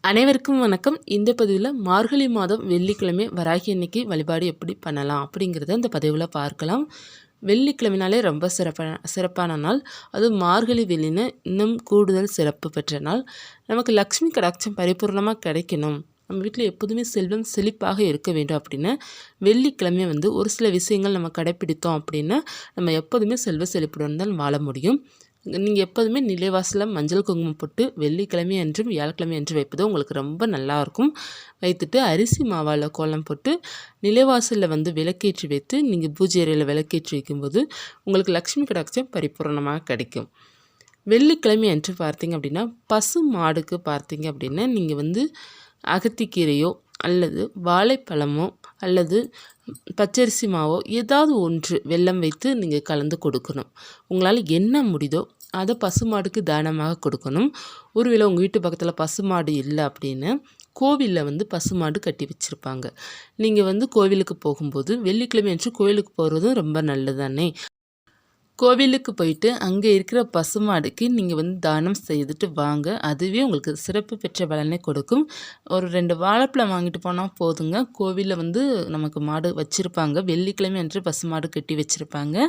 அனைவருக்கும் வணக்கம். இந்த பதிவில் மார்கழி மாதம் வெள்ளிக்கிழமை வராகி அன்னைக்கு வழிபாடு எப்படி பண்ணலாம் அப்படிங்கிறத இந்த பதிவில் பார்க்கலாம். வெள்ளிக்கிழமைனாலே ரொம்ப சிறப்பான நாள். அதுவும் மார்கழி வெள்ளின்னு இன்னும் கூடுதல் சிறப்பு பெற்ற நாள். நமக்கு லக்ஷ்மி கடாட்சம் பரிபூர்ணமாக கிடைக்கணும், நம்ம வீட்டில் எப்போதுமே செல்வம் செழிப்பாக இருக்க வேண்டும் அப்படின்னு வெள்ளிக்கிழமை ஒரு சில விஷயங்கள் நம்ம கடைப்பிடித்தோம் அப்படின்னா நம்ம எப்போதுமே செல்வ செழிப்புடன் தான் வாழ முடியும். நீங்கள் எப்போதுமே நிலைவாசலில் மஞ்சள் குங்குமம் போட்டு வெள்ளிக்கிழமை அன்றும் வியாழக்கிழமை அன்று வைப்பது உங்களுக்கு ரொம்ப நல்லாயிருக்கும். வைத்துட்டு அரிசி மாவால் கோலம் போட்டு நிலைவாசலில் விளக்கேற்றி வைத்து நீங்கள் பூஜை அறையில் விளக்கேற்றி வைக்கும்போது உங்களுக்கு லக்ஷ்மி கடாட்சம் பரிபூர்ணமாக கிடைக்கும். வெள்ளிக்கிழமை அன்று பார்த்தீங்க அப்படின்னா பசு மாடுக்கு பார்த்தீங்க அப்படின்னா நீங்கள் அகத்திக்கீரையோ அல்லது வாழைப்பழமோ அல்லது பச்சரிசி மாவோ ஏதாவது ஒன்று வெல்லம் வைத்து நீங்கள் கலந்து கொடுக்கணும். உங்களால் என்ன முடியுதோ அதை பசுமாடுக்கு தானமாக கொடுக்கணும். ஒருவேளை உங்கள் வீட்டு பக்கத்தில் பசுமாடு இல்லை அப்படின்னு கோவிலில் பசுமாடு கட்டி வச்சுருப்பாங்க. நீங்கள் கோவிலுக்கு போகும்போது வெள்ளிக்கிழமை அன்று கோவிலுக்கு போகிறதும் ரொம்ப நல்லது தானே. கோவிலுக்கு போயிட்டு அங்கே இருக்கிற பசுமாடுக்கு நீங்கள் தானம் செய்துட்டு வாங்க. அதுவே உங்களுக்கு சிறப்பு பெற்ற பலனை கொடுக்கும். ஒரு 2 வாழைப்பழம் வாங்கிட்டு போனால் போதுங்க. கோவிலில் நமக்கு மாடு வச்சுருப்பாங்க. வெள்ளிக்கிழமை அன்று பசுமாடு கட்டி வச்சுருப்பாங்க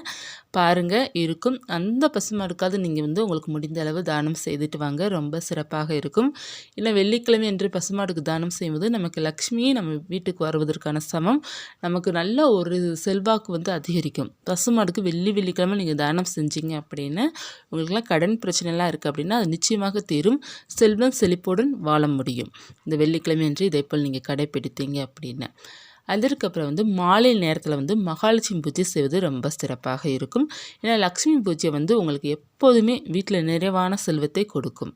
பாருங்கள் இருக்கும். அந்த பசுமாடுக்காவது நீங்கள் உங்களுக்கு முடிந்த அளவு தானம் செய்துட்டு வாங்க, ரொம்ப சிறப்பாக இருக்கும். இல்லை வெள்ளிக்கிழமை அன்று பசுமாடுக்கு தானம் செய்யும்போது நமக்கு லக்ஷ்மியே நம்ம வீட்டுக்கு வருவதற்கான சமம். நமக்கு நல்ல ஒரு செல்வாக்கு அதிகரிக்கும். பசுமாடுக்கு வெள்ளிக்கிழமை நீங்கள் தானம் செஞ்சீங்க அப்படின்னா உங்களுக்குலாம் கடன் பிரச்சனைலாம் இருக்குது அப்படின்னா அது நிச்சயமாக தீரும். செல்வம் செழிப்புடன் வாழ முடியும் இந்த வெள்ளிக்கிழமை அன்று இதைப்போல் நீங்கள் கடைப்பிடித்தீங்க அப்படின்னா. அதற்கப்புறம் மாலை நேரத்தில் மகாலட்சுமி பூஜை செய்வது ரொம்ப சிறப்பாக இருக்கும். ஏன்னா லக்ஷ்மி பூஜை உங்களுக்கு எப்போதுமே வீட்டில் நிறைவான செல்வத்தை கொடுக்கும்.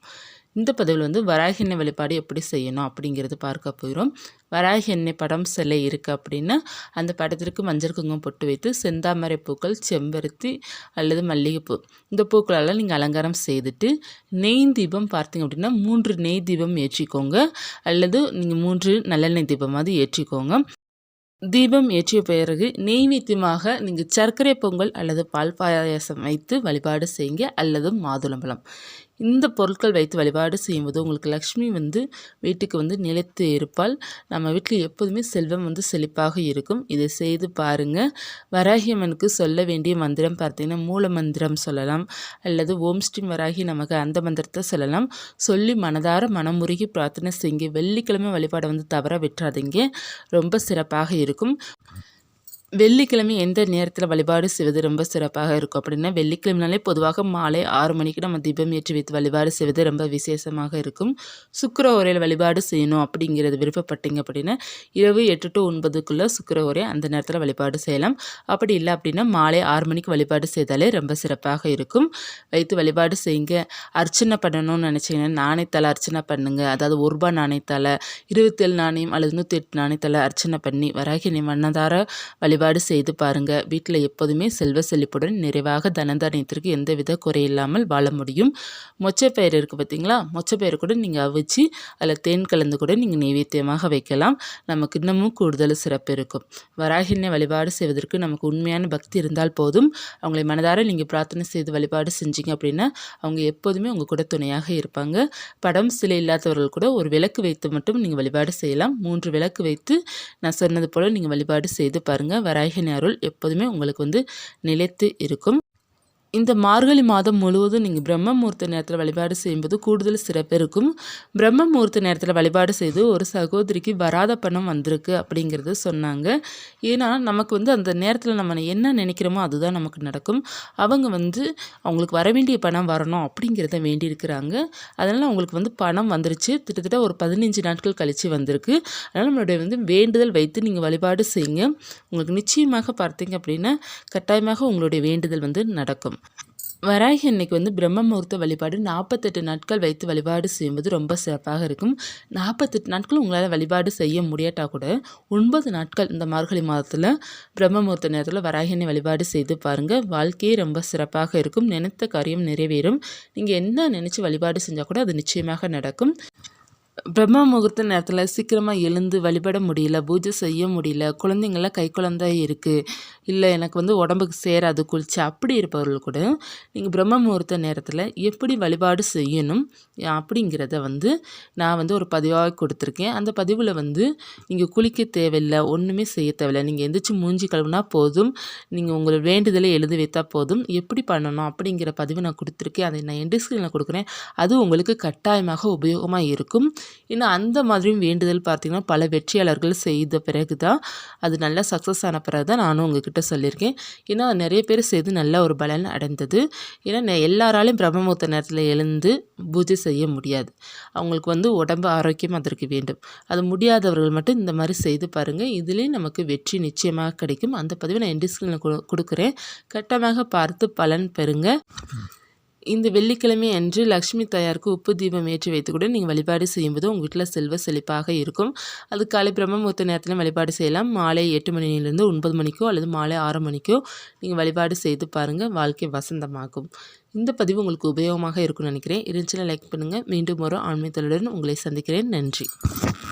இந்த பதிவில் வராகி எண்ணெய் வழிபாடு எப்படி செய்யணும் அப்படிங்கிறது பார்க்க போகிறோம். வராகி எண்ணெய் படம் சிலை இருக்குது அப்படின்னா அந்த படத்திற்கு மஞ்சள் குங்குமம் பொட்டு வைத்து செந்தாமரை பூக்கள், செம்பருத்தி அல்லது மல்லிகைப்பூ இந்த பூக்களெல்லாம் நீங்கள் அலங்காரம் செய்துட்டு நெய் தீபம் பார்த்தீங்க அப்படின்னா 3 நெய் தீபம் ஏற்றிக்கோங்க. அல்லது நீங்கள் 3 நல்லெண்ணெய் தீபமாவது ஏற்றிக்கோங்க. தீபம் ஏற்றிய பிறகு நெய்வேத்தியமாக நீங்கள் சர்க்கரை பொங்கல் அல்லது பால் பாயாசம் வைத்து வழிபாடு செய்யுங்க. அல்லது மாதுளம்பழம் இந்த பொருட்கள் வைத்து வழிபாடு செய்யும்போது உங்களுக்கு லக்ஷ்மி வீட்டுக்கு நிலைத்து இருப்பால். நம்ம வீட்டில் எப்போதுமே செல்வம் செழிப்பாக இருக்கும். இதை செய்து பாருங்கள். வராகி அம்மனுக்கு சொல்ல வேண்டிய மந்திரம் பார்த்தீங்கன்னா மூல மந்திரம் சொல்லலாம், அல்லது ஓம் ஸ்ரீம் வராகி நமக்கு அந்த மந்திரத்தை சொல்லலாம். சொல்லி மனதார மனமுருகி பிரார்த்தனை செய்யுங்க. வெள்ளிக்கிழமை வழிபாடை தவற விட்டுறாதீங்க, ரொம்ப சிறப்பாக இருக்கும். வெள்ளிக்கிழமை எந்த நேரத்தில் வழிபாடு செய்வது ரொம்ப சிறப்பாக இருக்கும் அப்படின்னா வெள்ளிக்கிழமைனாலே பொதுவாக மாலை 6 மணிக்கு நம்ம தீபம் ஏற்றி வைத்து வழிபாடு செய்வது ரொம்ப விசேஷமாக இருக்கும். சுக்கிர ஓரையில் வழிபாடு செய்யணும் அப்படிங்கிறது விருப்பப்பட்டீங்க அப்படின்னா இரவு 8 to 9க்குள்ளே சுக்கிர ஓரை அந்த நேரத்தில் வழிபாடு செய்யலாம். அப்படி இல்லை அப்படின்னா மாலை 6 மணிக்கு வழிபாடு செய்தாலே ரொம்ப சிறப்பாக இருக்கும். வைத்து வழிபாடு செய்யுங்க. அர்ச்சனை பண்ணணும்னு நினச்சிங்கன்னா நாணயத்தால் அர்ச்சனை பண்ணுங்க. அதாவது 1 ரூபாய் நாணயத்தால் 27 நாணயம் அல்லது 108 நாணயத்தால் அர்ச்சனை பண்ணி வராகி மன்னதார வழிபாடு செய்து பாருங்க. வீட்டில் எப்போதுமே செல்வ செழிப்புடன் நிறைவாக தனதானியத்திற்கு எந்தவித குறையில்லாமல் வாழ முடியும். மொச்சப்பயிறு இருக்குது பார்த்தீங்களா, மொச்சப்பயிறு கூட நீங்கள் அவிச்சு அதில் தேன் கலந்து கூட நீங்கள் நைவேத்தியமாக வைக்கலாம். நமக்கு இன்னமும் கூடுதல் சிறப்பு இருக்கும். வராகினை வழிபாடு செய்வதற்கு நமக்கு உண்மையான பக்தி இருந்தால் போதும். அவங்களை மனதார நீங்கள் பிரார்த்தனை செய்து வழிபாடு செஞ்சீங்க அப்படின்னா அவங்க எப்போதுமே உங்கள் கூட துணையாக இருப்பாங்க. படம் சிலை இல்லாதவர்கள் கூட ஒரு விளக்கு வைத்து மட்டும் நீங்கள் வழிபாடு செய்யலாம். 3 விளக்கு வைத்து நான் சொன்னது போல் நீங்கள் வழிபாடு செய்து பாருங்கள். வராகி அருள் எப்போதுமே உங்களுக்கு நிலைத்து இருக்கும். இந்த மார்கழி மாதம் முழுவதும் நீங்கள் பிரம்ம முகூர்த்த நேரத்தில் வழிபாடு செய்யும்போது கூடுதல் சிறப்பு இருக்கும். பிரம்ம முகூர்த்த நேரத்தில் வழிபாடு செய்து ஒரு சகோதரிக்கு வராத பணம் வந்திருக்கு அப்படிங்கிறது சொன்னாங்க. ஏன்னா நமக்கு அந்த நேரத்தில் நம்ம என்ன நினைக்கிறோமோ அதுதான் நமக்கு நடக்கும். அவங்க அவங்களுக்கு வர வேண்டிய பணம் வரணும் அப்படிங்கிறத வேண்டியிருக்கிறாங்க. அதனால் அவங்களுக்கு பணம் வந்துருச்சு. கிட்டத்தட்ட ஒரு 15 நாட்கள் கழித்து வந்திருக்கு. அதனால் நம்மளுடைய வேண்டுதல் வைத்து நீங்கள் வழிபாடு செய்யுங்க. உங்களுக்கு நிச்சயமாக பார்த்தீங்க அப்படின்னா கட்டாயமாக உங்களுடைய வேண்டுதல் நடக்கும். வராகி அன்னைக்கு பிரம்ம முகூர்த்த வழிபாடு 48 நாட்கள் வைத்து வழிபாடு செய்யும்போது ரொம்ப சிறப்பாக இருக்கும். 48 நாட்கள் உங்களால் வழிபாடு செய்ய முடியாட்டால் கூட 9 நாட்கள் இந்த மார்கழி மாதத்தில் பிரம்ம முகூர்த்த நேரத்தில் வராகி அன்னை வழிபாடு செய்து பாருங்கள். வாழ்க்கையே ரொம்ப சிறப்பாக இருக்கும். நினைத்த காரியம் நிறைவேறும். நீங்கள் என்ன நினச்சி வழிபாடு செஞ்சால் கூட அது நிச்சயமாக நடக்கும். பிரம்ம முகூர்த்த நேரத்தில் சீக்கிரமாக எழுந்து வழிபட முடியல, பூஜை செய்ய முடியல, குழந்தைங்களாம் கைக்குழந்தை இருக்குது, இல்லை எனக்கு உடம்புக்கு சேராது குளிச்சு அப்படி இருப்பவர்கள் கூட நீங்கள் பிரம்ம முகூர்த்த நேரத்தில் எப்படி வழிபாடு செய்யணும் அப்படிங்கிறத நான் ஒரு பதிவாக கொடுத்துருக்கேன். அந்த பதிவில் நீங்கள் குளிக்க தேவையில்லை, ஒன்றுமே செய்ய தேவையில்லை, நீங்கள் எந்திரிச்சு மூஞ்சி கழுவுனா போதும், நீங்கள் உங்கள் வேண்டுதலை எழுதி வைத்தால் போதும், எப்படி பண்ணணும் அப்படிங்கிற பதிவு நான் கொடுத்துருக்கேன். அதை நான் எண்ட் ஸ்க்ரீனில் கொடுக்குறேன். அது உங்களுக்கு கட்டாயமாக உபயோகமாக இருக்கும். இன்னும் அந்த மாதிரியும் வேண்டுதல் பார்த்திங்கன்னா பல வெற்றியாளர்கள் செய்த பிறகு தான் அது நல்லா சக்ஸஸ் ஆன பிறகு தான் நானும் உங்ககிட்ட சொல்லியிருக்கேன். ஏன்னா நிறைய பேர் செய்து நல்ல ஒரு பலன் அடைந்தது. ஏன்னா எல்லாராலையும் பிரம்ம முகூர்த்த நேரத்தில் எழுந்து பூஜை செய்ய முடியாது. அவங்களுக்கு உடம்பு ஆரோக்கியம் அதற்கு வேண்டும். அது முடியாதவர்கள் மட்டும் இந்த மாதிரி செய்து பாருங்கள். இதுலேயும் நமக்கு வெற்றி நிச்சயமாக கிடைக்கும். அந்த பதிவை நான் எண்ட் ஸ்க்ரீனில் கொடுக்குறேன். கட்டமாக பார்த்து பலன் பெறுங்க. இந்த வெள்ளிக்கிழமை அன்று லக்ஷ்மி தாயாருக்கு உப்பு தீபம் ஏற்றி வைத்து கூட நீங்கள் வழிபாடு செய்யும்போது உங்கள் வீட்டில் செல்வ செழிப்பாக இருக்கும். அது காலை பிரம்ம முகூர்த்த நேரத்தில் வழிபாடு செய்யலாம். மாலை 8 மணியிலிருந்து 9 மணிக்கோ அல்லது மாலை 6 மணிக்கோ நீங்கள் வழிபாடு செய்து பாருங்கள். வாழ்க்கை வசந்தமாகும். இந்த பதிவு உங்களுக்கு உபயோகமாக இருக்கும்னு நினைக்கிறேன். இருந்துச்சுன்னா லைக் பண்ணுங்கள். மீண்டும் ஒரு ஆன்மீகத்துடன் உங்களை சந்திக்கிறேன். நன்றி.